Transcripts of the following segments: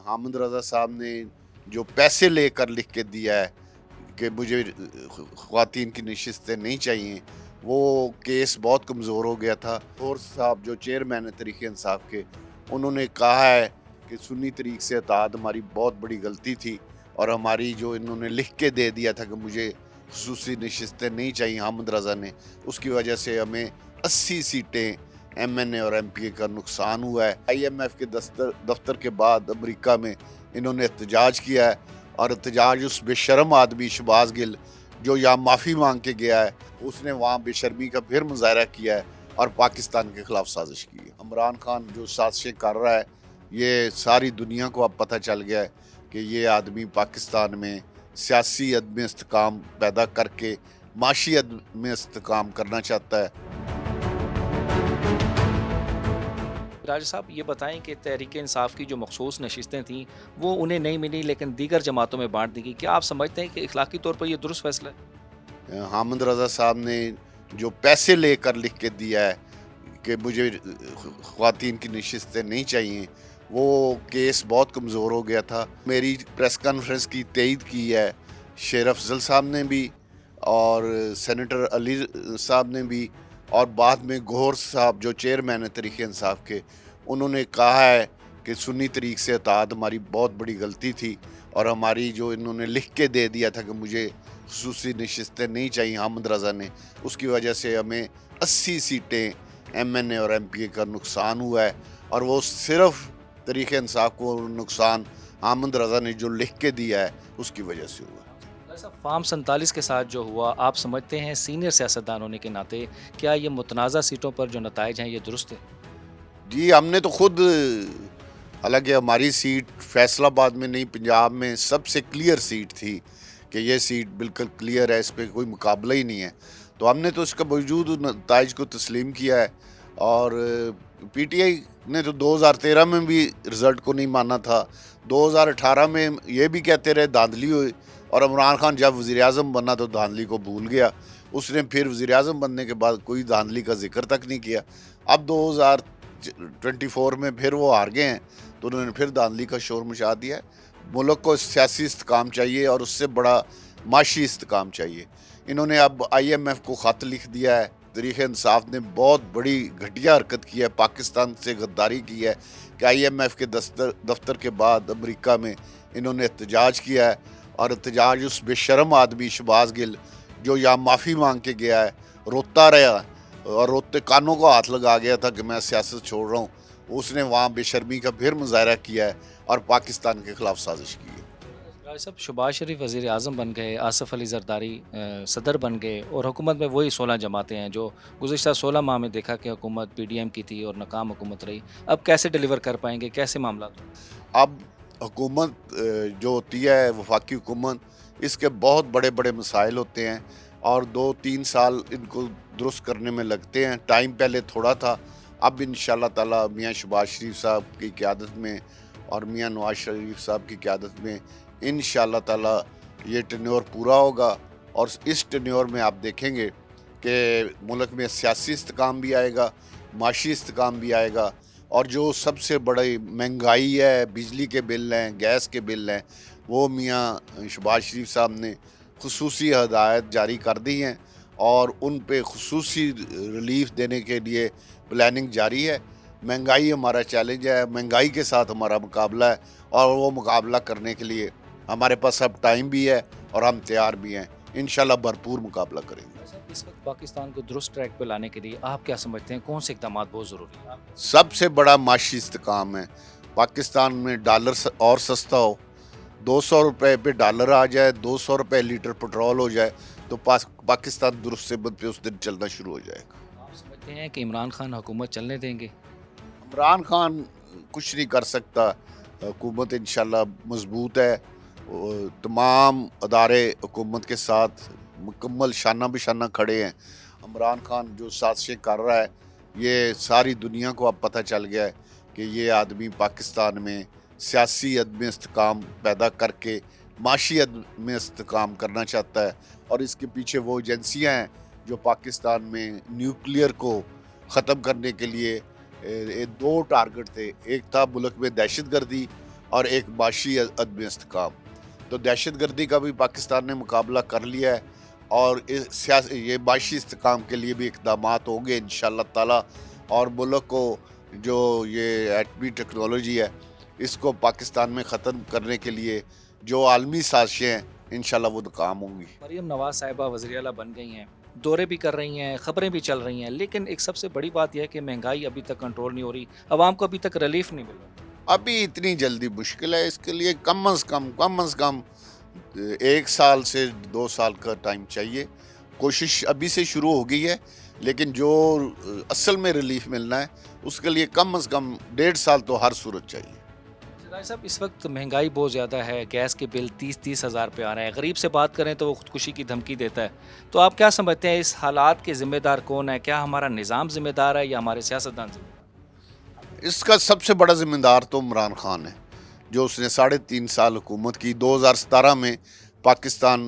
हामिद रज़ा साहब ने जो पैसे लेकर लिख के दिया है कि मुझे ख़वातीन की नशिस्तें नहीं चाहिए, वो केस बहुत कमज़ोर हो गया था। और साहब जो चेयरमैन है तहरीक इंसाफ के, उन्होंने कहा है कि सुन्नी तरीक़ से इत्तेहाद हमारी बहुत बड़ी गलती थी और हमारी जो इन्होंने लिख के दे दिया था कि मुझे ख़ुसूसी नशिस्तें नहीं चाहिए हामिद रज़ा ने, उसकी वजह से हमें 80 सीटें एमएनए और एमपीए का नुकसान हुआ है। आईएमएफ के दफ्तर के बाद अमेरिका में इन्होंने एहतजाज किया है और एहतजाज उस बेशर्म आदमी शहबाज गिल जो यहाँ माफ़ी मांग के गया है, उसने वहाँ बेशर्मी का फिर मुजाहरा किया है और पाकिस्तान के ख़िलाफ़ साजिश की है। इमरान खान जो साजिशें कर रहा है, ये सारी दुनिया को अब पता चल गया है कि ये आदमी पाकिस्तान में सियासी अदम इस्तेकाम पैदा करके माशी अदम इस्तेकाम करना चाहता है। राजा साहब ये बताएं कि तहरीक इंसाफ की जो मखसूस नशिस्तें थीं वो उन्हें नहीं मिली लेकिन दीगर जमातों में बांट दी गई। क्या आप समझते हैं कि इखलाकी तौर पर ये दुरुस्त फैसला है? हामिद रज़ा साहब ने जो पैसे लेकर लिख के दिया है कि मुझे ख़वातीन की नशिस्तें नहीं चाहिए, वो केस बहुत कमज़ोर हो गया था। मेरी प्रेस कॉन्फ्रेंस की तईद की है शेर अफजल साहब ने भी और सेनेटर अली साहब ने भी, और बाद में गौहर साहब जो चेयरमैन है तहरीक इंसाफ के, उन्होंने कहा है कि सुन्नी तरीक़ से इत्तेहाद हमारी बहुत बड़ी गलती थी और हमारी जो इन्होंने लिख के दे दिया था कि मुझे ख़ुसूसी नशिस्तें नहीं चाहिए हामिद रज़ा ने, उसकी वजह से हमें 80 सीटें एमएनए और एमपीए का नुकसान हुआ है। और वो सिर्फ़ तहरीक इंसाफ को नुकसान हामिद रज़ा ने जो लिख के दिया है उसकी वजह से हुआ। ऐसा फार्म 47 के साथ जो हुआ, आप समझते हैं सीनियर सियासतदान होने के नाते क्या ये मुतनाज़ा सीटों पर जो नताइज हैं ये दुरुस्त है? जी, हमने तो खुद, हालांकि हमारी सीट फैसलाबाद में नहीं पंजाब में सबसे क्लियर सीट थी कि ये सीट बिल्कुल क्लियर है, इस पर कोई मुकाबला ही नहीं है, तो हमने तो इसका बावजूद नताइज को तस्लीम किया है। और पीटीआई ने तो 2013 में भी रिज़ल्ट को नहीं माना था, 2018 में ये भी कहते रहे धांधली हुई, और इमरान खान जब वज़ीर-ए-आज़म बना तो धांधली को भूल गया। उसने फिर वज़ीर-ए-आज़म बनने के बाद कोई धांधली का जिक्र तक नहीं किया। अब 2024 में फिर वो हार गए हैं तो उन्होंने फिर धांधली का शोर मचा दिया है। मुल्क को सियासी इस्तेकाम चाहिए और उससे बड़ा माशी इस्तेकाम चाहिए। इन्होंने अब IMF को ख़त लिख दिया है। तहरीक इंसाफ ने बहुत बड़ी घटिया हरकत की है, पाकिस्तान से गद्दारी की है कि IMF के दफ्तर के बाद अमेरिका में इन्होंने एहतजाज किया है और एहतजाज उस बेशर्म आदमी शहबाज गिल जो यहाँ माफ़ी मांग के गया है, रोता रहा और रोते कानों को हाथ लगा गया था कि मैं सियासत छोड़ रहा हूँ, उसने वहाँ बेशर्मी का फिर मुजाहरा किया है और पाकिस्तान के ख़िलाफ़ साजिश की है। राजा साहब शहबाज शरीफ वज़ीर आज़म बन गए, आसिफ अली ज़रदारी सदर बन गए और हुकूमत में वही 16 जमातें हैं जो गुज़िश्ता 16 माह में देखा कि हुकूमत PDM की थी और नाकाम हुकूमत रही। अब कैसे डिलीवर कर पाएंगे, कैसे मामला? अब हुकूमत जो होती है वफाकी हुकूमत, इसके बहुत बड़े बड़े मसाइल होते हैं और 2-3 साल इनको दुरुस्त करने में लगते हैं। टाइम पहले थोड़ा था, अब इंशाअल्लाह ताला मियाँ शहबाज शरीफ साहब की क़यादत में और मियाँ नवाज़ शरीफ साहब की क़यादत में इंशाअल्लाह ताला ये टेन्योर पूरा होगा और इस टेन्योर में आप देखेंगे कि मुल्क में सियासी इस्तेकाम भी आएगा, माशी इस्तेकाम भी आएगा, और जो सबसे बड़ी महंगाई है, बिजली के बिल हैं, गैस के बिल हैं, वो मियाँ शहबाज शरीफ साहब ने खुसूसी हदायत जारी कर दी हैं और उन पे खुसूसी रिलीफ देने के लिए प्लानिंग जारी है। महंगाई हमारा चैलेंज है, महंगाई के साथ हमारा मुकाबला है और वो मुकाबला करने के लिए हमारे पास अब टाइम भी है और हम तैयार भी हैं। इंशाल्लाह भरपूर मुकाबला करेंगे। इस वक्त पाकिस्तान को दुरुस्त ट्रैक पर लाने के लिए आप क्या समझते हैं, कौन से इकदाम बहुत ज़रूरी है? सबसे बड़ा माशी इस्तेकाम है, पाकिस्तान में डॉलर और सस्ता हो, 200 रुपये पे डॉलर आ जाए, 200 रुपये लीटर पेट्रोल हो जाए तो पाकिस्तान दुरुस्त से बद पे उस दिन चलना शुरू हो जाएगा। आप समझते हैं कि इमरान खान हुकूमत चलने देंगे? इमरान खान कुछ नहीं कर सकता, हुकूमत इंशाल्लाह मजबूत है, तमाम अदारे हुकूमत के साथ मुकम्मल शाना बिशाना खड़े हैं। इमरान खान जो साजिशें कर रहा है, ये सारी दुनिया को अब पता चल गया है कि ये आदमी पाकिस्तान में सियासी अदम इस्तेकाम पैदा करके माशी अदम इस्तेकाम करना चाहता है और इसके पीछे वो एजेंसियाँ हैं जो पाकिस्तान में न्यूक्लियर को ख़त्म करने के लिए 2 टारगेट थे। एक था मुल्क में दहशत गर्दी और एक माशी अदम इस्तेकाम। तो दहशतगर्दी का भी पाकिस्तान ने मुकाबला कर लिया है और ये माशी इस्तेकाम के लिए भी इकदाम होंगे इंशाअल्लाह ताला। और मुल्क को जो ये एटमी टेक्नोलॉजी है इसको पाकिस्तान में ख़त्म करने के लिए जो आलमी साजिशें हैं इंशाअल्लाह वो नाकाम होंगी। मरीम नवाज साहिबा वज़ीर आला बन गई हैं, दौरे भी कर रही हैं, ख़बरें भी चल रही हैं, लेकिन एक सबसे बड़ी बात यह है कि महंगाई अभी तक कंट्रोल नहीं हो रही, आवाम को अभी तक रिलीफ नहीं मिल रहा। अभी इतनी जल्दी मुश्किल है, इसके लिए कम अज़ कम 1 साल से 2 साल का टाइम चाहिए। कोशिश अभी से शुरू हो गई है, लेकिन जो असल में रिलीफ मिलना है उसके लिए कम अज़ कम 1.5 साल तो हर सूरत चाहिए। राय साहब, इस वक्त महंगाई बहुत ज़्यादा है, गैस के बिल 30-30 हज़ार पे आ रहे हैं, गरीब से बात करें तो वो खुदकुशी की धमकी देता है। तो आप क्या समझते हैं, इस हालात के ज़िम्मेदार कौन है? क्या हमारा निज़ाम ज़िम्मेदार है या हमारे सियासतदान ज़िम्मेदार? इसका सबसे बड़ा ज़िम्मेदार तो इमरान खान है, जो उसने 3.5 साल हुकूमत की। 2017 में पाकिस्तान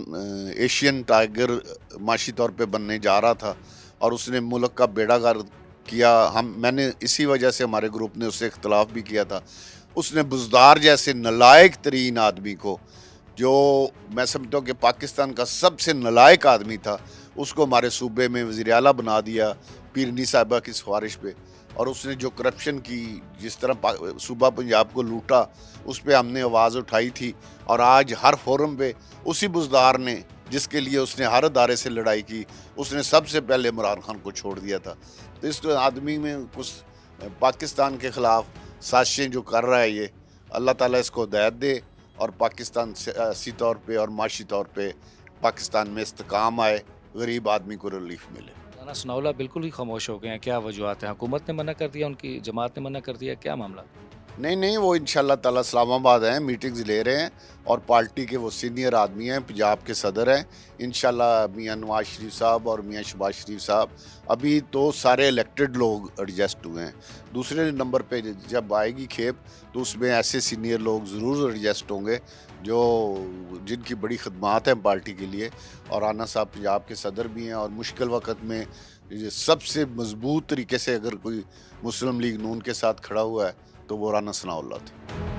एशियन टाइगर माशी तौर पे बनने जा रहा था और उसने मुल्क का बेड़ागर्क किया। मैंने इसी वजह से हमारे ग्रुप ने उससे इख्तलाफ भी किया था। उसने बुज़दार जैसे नलायक तरीन आदमी को, जो मैं समझता हूँ कि पाकिस्तान का सबसे नलायक आदमी था, उसको हमारे सूबे में वज़ीर आला बना दिया पीरनी साहिबा की सिफारिश पे। और उसने जो करप्शन की, जिस तरह सूबा पंजाब को लूटा, उस पर हमने आवाज़ उठाई थी। और आज हर फोरम पे उसी बुज़दार ने, जिसके लिए उसने हर अदारे से लड़ाई की, उसने सबसे पहले इमरान खान को छोड़ दिया था। तो इस आदमी में कुछ पाकिस्तान के ख़िलाफ़ साजिशें जो कर रहा है, ये अल्लाह ताला इसको हिदायत दे और पाकिस्तान सियासी तौर पे और माशी तौर पे पाकिस्तान में इस्तेकाम आए, गरीब आदमी को रिलीफ मिले। राना सनाउल्लाह बिल्कुल ही खामोश हो गए हैं, क्या वजूहत हैं? हुकूमत ने मना कर दिया, उनकी जमात ने मना कर दिया, क्या मामला? नहीं, वो इंशाल्लाह ताला इस्लामाबाद हैं, मीटिंग्स ले रहे हैं और पार्टी के वो सीनियर आदमी हैं, पंजाब के सदर हैं। इंशाल्लाह मियां नवाज शरीफ साहब और मियां शहबाज शरीफ साहब, अभी तो सारे इलेक्टेड लोग एडजस्ट हुए हैं। दूसरे नंबर पे जब आएगी खेप तो उसमें ऐसे सीनियर लोग ज़रूर एडजस्ट होंगे जो जिनकी बड़ी खदमात हैं पार्टी के लिए। और राना साहब पंजाब के सदर भी हैं और मुश्किल वक़्त में सबसे मजबूत तरीके से अगर कोई मुस्लिम लीग नून के साथ खड़ा हुआ है तो वो राना सनाउल्लाह थे।